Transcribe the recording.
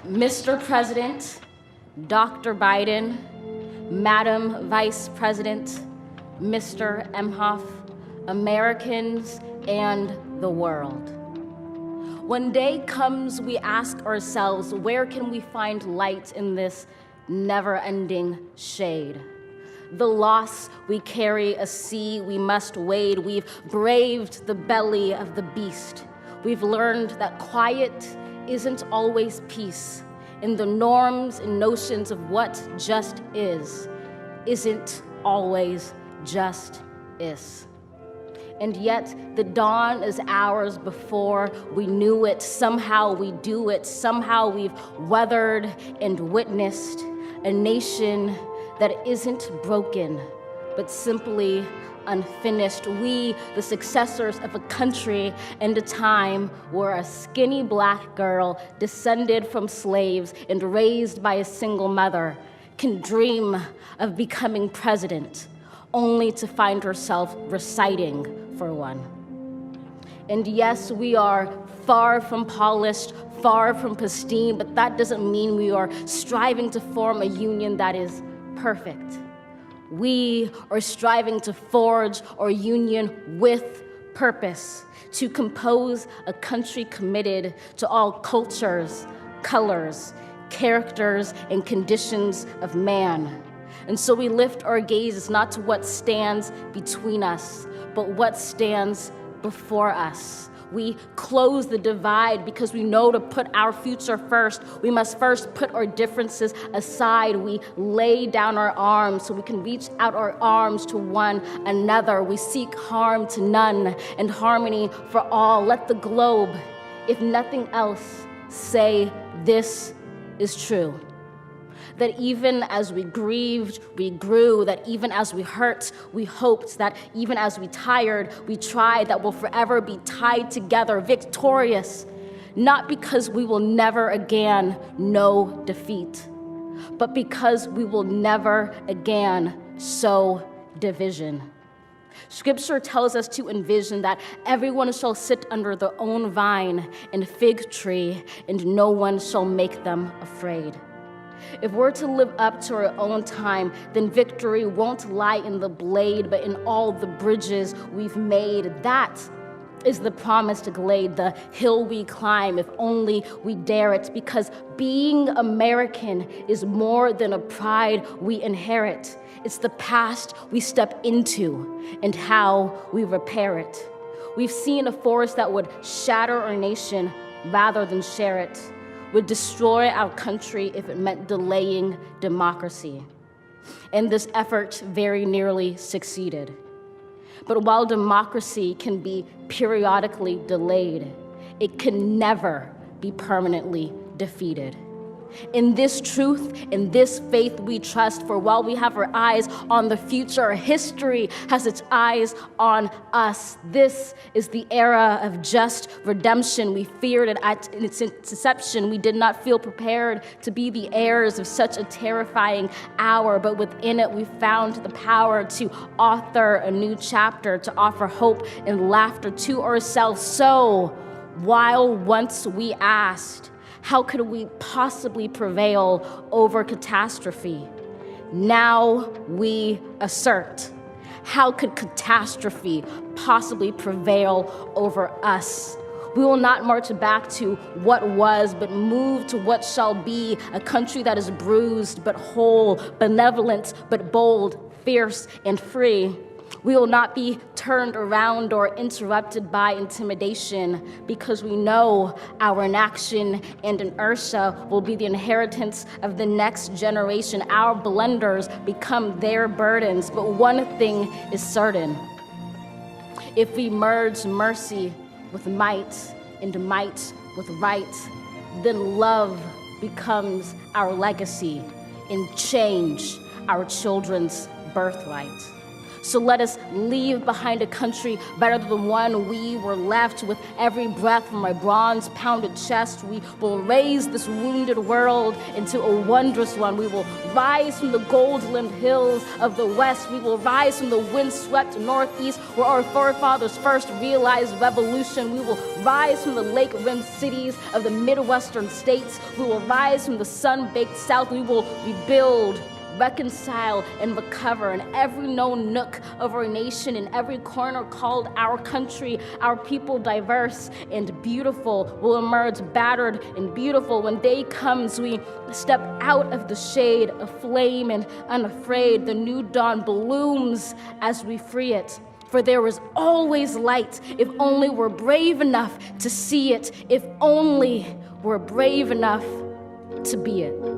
Mr. President, Dr. Biden, Madam Vice President, Mr. Emhoff, Americans, and the world. When day comes, we ask ourselves, where can we find light in this never-ending shade? The loss we carry, a sea we must wade. We've braved the belly of the beast. We've learned that quiet isn't always peace, and the norms and notions of what just is isn't always just is. And yet the dawn is ours before we knew it. Somehow we do it. Somehow we've weathered and witnessed a nation that isn't broken, but simply unfinished. We, the successors of a country and a time where a skinny black girl descended from slaves and raised by a single mother can dream of becoming president, only to find herself reciting for one. And yes, we are far from polished, far from pristine, but that doesn't mean we are striving to form a union that is perfect. We are striving to forge our union with purpose, to compose a country committed to all cultures, colors, characters, and conditions of man. And so we lift our gazes not to what stands between us, but what stands before us. We close the divide because we know to put our future first, we must first put our differences aside. We lay down our arms so we can reach out our arms to one another. We seek harm to none and harmony for all. Let the globe, if nothing else, say this is true. That even as we grieved, we grew, that even as we hurt, we hoped, that even as we tired, we tried, that we'll forever be tied together, victorious, not because we will never again know defeat, but because we will never again sow division. Scripture tells us to envision that everyone shall sit under their own vine and fig tree, and no one shall make them afraid. If we're to live up to our own time, then victory won't lie in the blade, but in all the bridges we've made. That is the promised glade, the hill we climb, if only we dare it, because being American is more than a pride we inherit. It's the past we step into and how we repair it. We've seen a force that would shatter our nation rather than share it, would destroy our country if it meant delaying democracy. And this effort very nearly succeeded. But while democracy can be periodically delayed, it can never be permanently defeated. In this truth, in this faith we trust, for while we have our eyes on the future, history has its eyes on us. This is the era of just redemption. We feared it at its inception. We did not feel prepared to be the heirs of such a terrifying hour, but within it we found the power to author a new chapter, to offer hope and laughter to ourselves. So, while once we asked, how could we possibly prevail over catastrophe? Now we assert, how could catastrophe possibly prevail over us? We will not march back to what was, but move to what shall be, a country that is bruised but whole, benevolent but bold, fierce and free. We will not be turned around or interrupted by intimidation, because we know our inaction and inertia will be the inheritance of the next generation. Our blunders become their burdens. But one thing is certain: if we merge mercy with might and might with right, then love becomes our legacy, and change our children's birthright. So let us leave behind a country better than the one we were left. With every breath from my bronze-pounded chest, we will raise this wounded world into a wondrous one. We will rise from the gold-limbed hills of the West. We will rise from the wind-swept Northeast, where our forefathers first realized revolution. We will rise from the lake-rimmed cities of the Midwestern states. We will rise from the sun-baked South. We will rebuild, reconcile, and recover in every known nook of our nation, in every corner called our country. Our people, diverse and beautiful, will emerge battered and beautiful. When day comes, we step out of the shade, aflame and unafraid. The new dawn blooms as we free it. For there is always light, if only we're brave enough to see it, if only we're brave enough to be it.